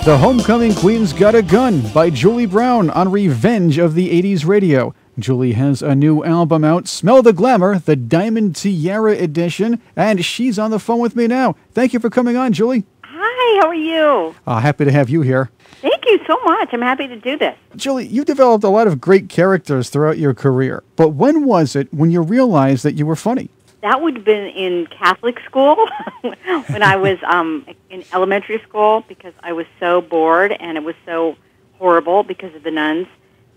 The Homecoming Queen's Got a Gun by Julie Brown on Revenge of the 80s Radio. Julie has a new album out, Smell the Glamour, the Diamond Tiara Edition, and she's on the phone with me now. Thank you for coming on, Julie. Hi, how are you? Happy to have you here. Thank you so much. I'm happy to do this. Julie, you developed a lot of great characters throughout your career, but when was it when you realized that you were funny? That would have been in Catholic school when I was in elementary school, because I was so bored and it was so horrible because of the nuns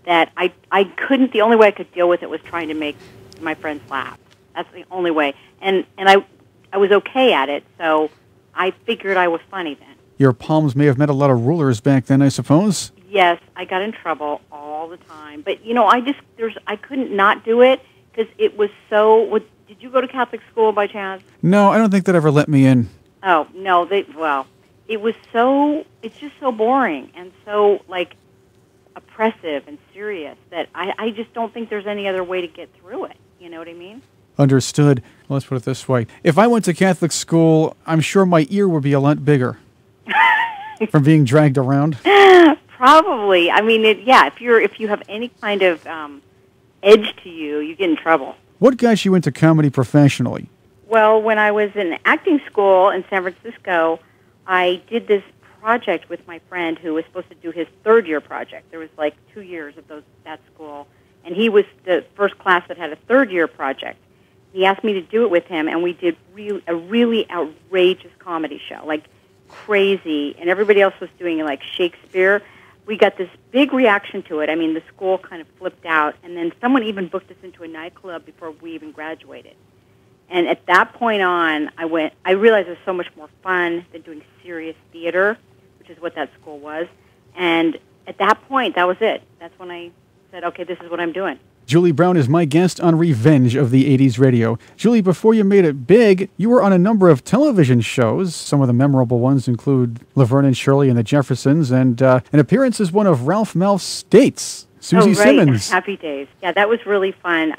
that I couldn't. The only way I could deal with it was trying to make my friends laugh. That's the only way. And I was okay at it, so I figured I was funny then. Your palms may have met a lot of rulers back then, I suppose. Yes, I got in trouble all the time. But, you know, I couldn't not do it because it was so... Did you go to Catholic school by chance? No, I don't think that ever let me in. Oh, no, it's just so boring and so, like, oppressive and serious that I just don't think there's any other way to get through it. You know what I mean? Understood. Well, let's put it this way. If I went to Catholic school, I'm sure my ear would be a lot bigger from being dragged around. Probably. I mean, if you have any kind of edge to you, you get in trouble. What got you into comedy professionally? Well, when I was in acting school in San Francisco, I did this project with my friend who was supposed to do his third-year project. There was like 2 years of that school, and he was the first class that had a third-year project. He asked me to do it with him, and we did a really outrageous comedy show, like crazy, and everybody else was doing like Shakespeare. We got this big reaction to it. I mean, the school kind of flipped out, and then someone even booked us into a nightclub before we even graduated. And at that point on, I realized it was so much more fun than doing serious theater, which is what that school was. And at that point, that was it. That's when I said, okay, this is what I'm doing. Julie Brown is my guest on Revenge of the 80s Radio. Julie, before you made it big, you were on a number of television shows. Some of the memorable ones include Laverne and Shirley and the Jeffersons, and an appearance as one of Ralph Malph's dates, Susie Simmons. Happy Days. Yeah, that was really fun.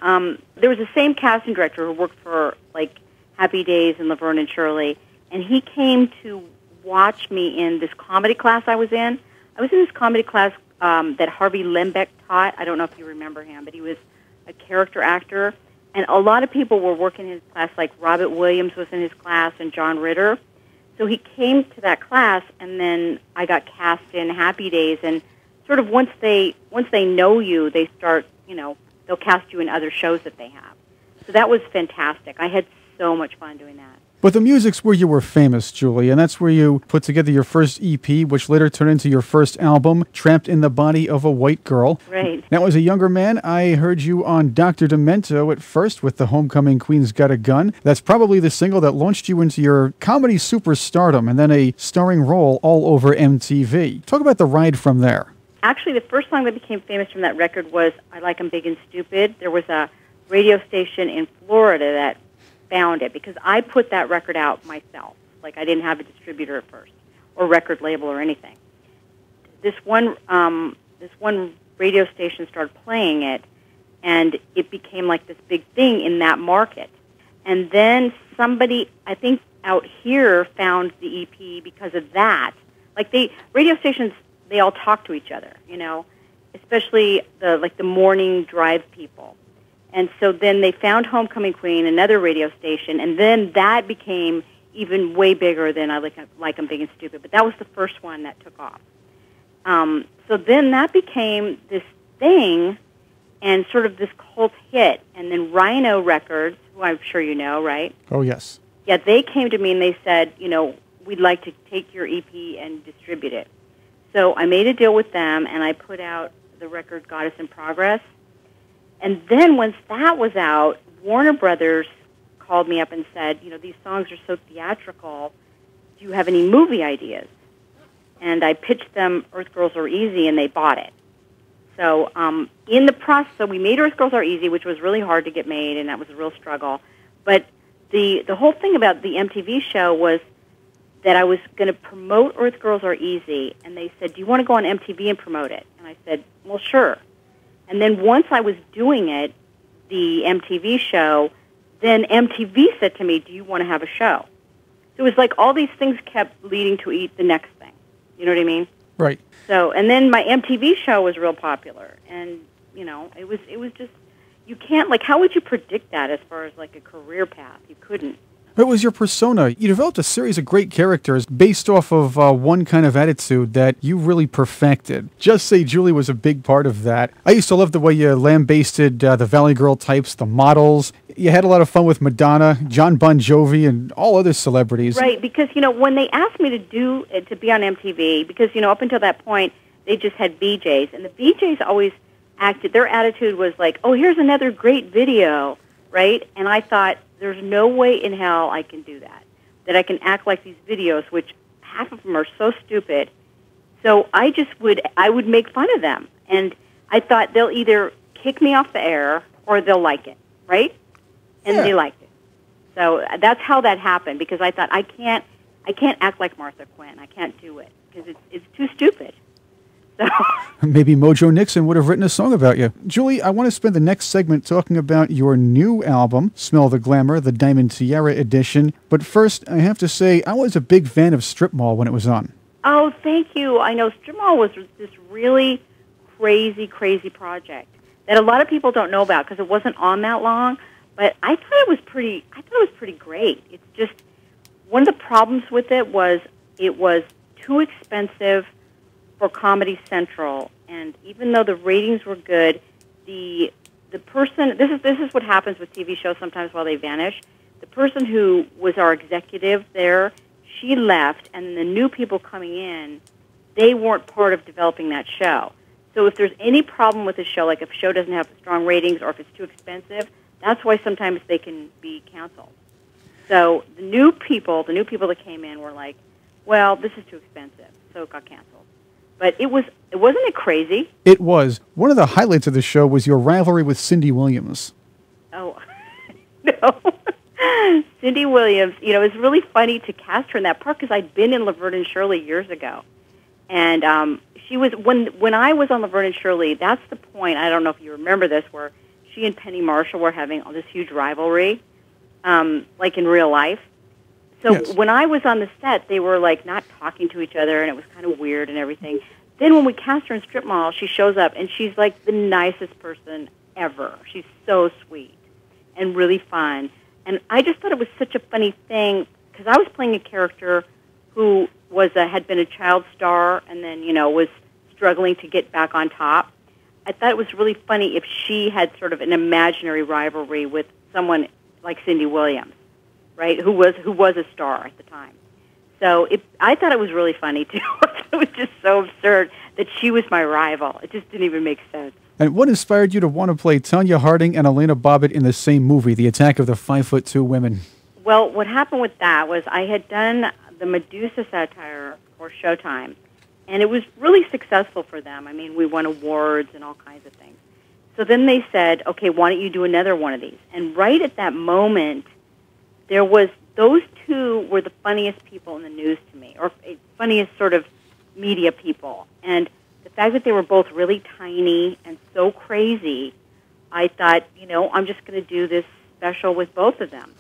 There was the same casting director who worked for like Happy Days and Laverne and Shirley, and he came to watch me in this comedy class I was in. I was in this comedy class that Harvey Lembeck taught. I don't know if you remember him, but he was a character actor. And a lot of people were working in his class, like Robert Williams was in his class and John Ritter. So he came to that class, and then I got cast in Happy Days. And sort of once they know you, they start, they'll cast you in other shows that they have. So that was fantastic. I had so much fun doing that. But the music's where you were famous, Julie, and that's where you put together your first EP, which later turned into your first album, Trapped in the Body of a White Girl. Right. Now, as a younger man, I heard you on Dr. Demento at first with The Homecoming Queen's Got a Gun. That's probably the single that launched you into your comedy superstardom and then a starring role all over MTV. Talk about the ride from there. Actually, the first song that became famous from that record was I Like 'Em Big and Stupid. There was a radio station in Florida that found it because I put that record out myself. Like, I didn't have a distributor at first or record label or anything. This one radio station started playing it, and it became like this big thing in that market. And then somebody, I think out here, found the EP because of that. Like, radio stations, they all talk to each other, especially the morning drive people. And so then they found Homecoming Queen, another radio station, and then that became even way bigger than I Like 'Em Big and Stupid. But that was the first one that took off. So then that became this thing and sort of this cult hit. And then Rhino Records, who I'm sure you know, right? Oh, yes. Yeah, they came to me and they said, we'd like to take your EP and distribute it. So I made a deal with them, and I put out the record Goddess in Progress. And then once that was out, Warner Brothers called me up and said, these songs are so theatrical. Do you have any movie ideas? And I pitched them Earth Girls Are Easy, and they bought it. So in the process, so we made Earth Girls Are Easy, which was really hard to get made, and that was a real struggle. But the whole thing about the MTV show was that I was going to promote Earth Girls Are Easy, and they said, do you want to go on MTV and promote it? And I said, well, sure. And then once I was doing it, the MTV show, then MTV said to me, do you want to have a show? So it was like all these things kept leading to the next thing. You know what I mean? Right. So, and then my MTV show was real popular, and it was just, you can't, like, how would you predict that as far as like a career path? You couldn't. It was your persona. You developed a series of great characters based off of one kind of attitude that you really perfected. Just Say Julie was a big part of that. I used to love the way you lambasted the Valley Girl types, the models. You had a lot of fun with Madonna, John Bon Jovi, and all other celebrities. Right, because, when they asked me to be on MTV, because, up until that point, they just had VJs, and the VJs always acted, their attitude was like, oh, here's another great video, right? And I thought, there's no way in hell I can do that I can act like these videos, which half of them are so stupid. So I would make fun of them. And I thought they'll either kick me off the air or they'll like it, right? And they liked it. So that's how that happened, because I thought, I can't act like Martha Quinn. I can't do it, because it's too stupid. So. Maybe Mojo Nixon would have written a song about you. Julie, I want to spend the next segment talking about your new album, Smell the Glamour, the Diamond Tiara Edition. But first, I have to say, I was a big fan of Strip Mall when it was on. Oh, thank you. I know Strip Mall was this really crazy, crazy project that a lot of people don't know about because it wasn't on that long. But I thought it was pretty great. It's just, one of the problems with it was too expensive for Comedy Central, and even though the ratings were good, the person, this is what happens with TV shows sometimes while they vanish. The person who was our executive there, she left, and the new people coming in, they weren't part of developing that show. So if there's any problem with the show, like if a show doesn't have strong ratings or if it's too expensive, that's why sometimes they can be canceled. So the new people that came in were like, well, this is too expensive, so it got canceled. But wasn't it crazy? It was. One of the highlights of the show was your rivalry with Cindy Williams. Oh, no. Cindy Williams, it was really funny to cast her in that part because I'd been in Laverne and Shirley years ago. And she was, when I was on Laverne and Shirley, that's the point, I don't know if you remember this, where she and Penny Marshall were having all this huge rivalry, like in real life. So yes. When I was on the set, they were like not talking to each other, and it was kind of weird and everything. Then when we cast her in Strip Mall, she shows up, and she's like the nicest person ever. She's so sweet and really fun. And I just thought it was such a funny thing, because I was playing a character who had been a child star and then, was struggling to get back on top. I thought it was really funny if she had sort of an imaginary rivalry with someone like Cindy Williams, right, who was a star at the time. So I thought it was really funny, too. It was just so absurd that she was my rival. It just didn't even make sense. And what inspired you to want to play Tonya Harding and Elena Bobbitt in the same movie, The Attack of the 5'2" Women? Well, what happened with that was I had done the Medusa satire for Showtime, and it was really successful for them. I mean, we won awards and all kinds of things. So then they said, okay, why don't you do another one of these? And right at that moment, those two were the funniest people in the news to me, or funniest sort of media people. And the fact that they were both really tiny and so crazy, I thought, I'm just going to do this special with both of them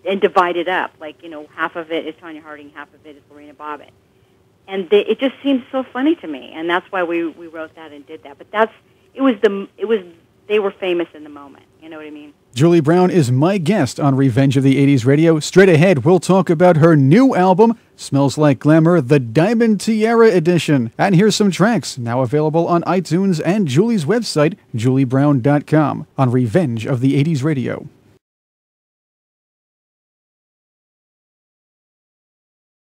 and divide it up. Like, half of it is Tonya Harding, half of it is Lorena Bobbitt. And it just seemed so funny to me, and that's why we wrote that and did that. But they were famous in the moment. You know what I mean? Julie Brown is my guest on Revenge of the 80s Radio. Straight ahead, we'll talk about her new album, Smells Like Glamour, the Diamond Tiara Edition. And here's some tracks, now available on iTunes and Julie's website, juliebrown.com, on Revenge of the 80s Radio.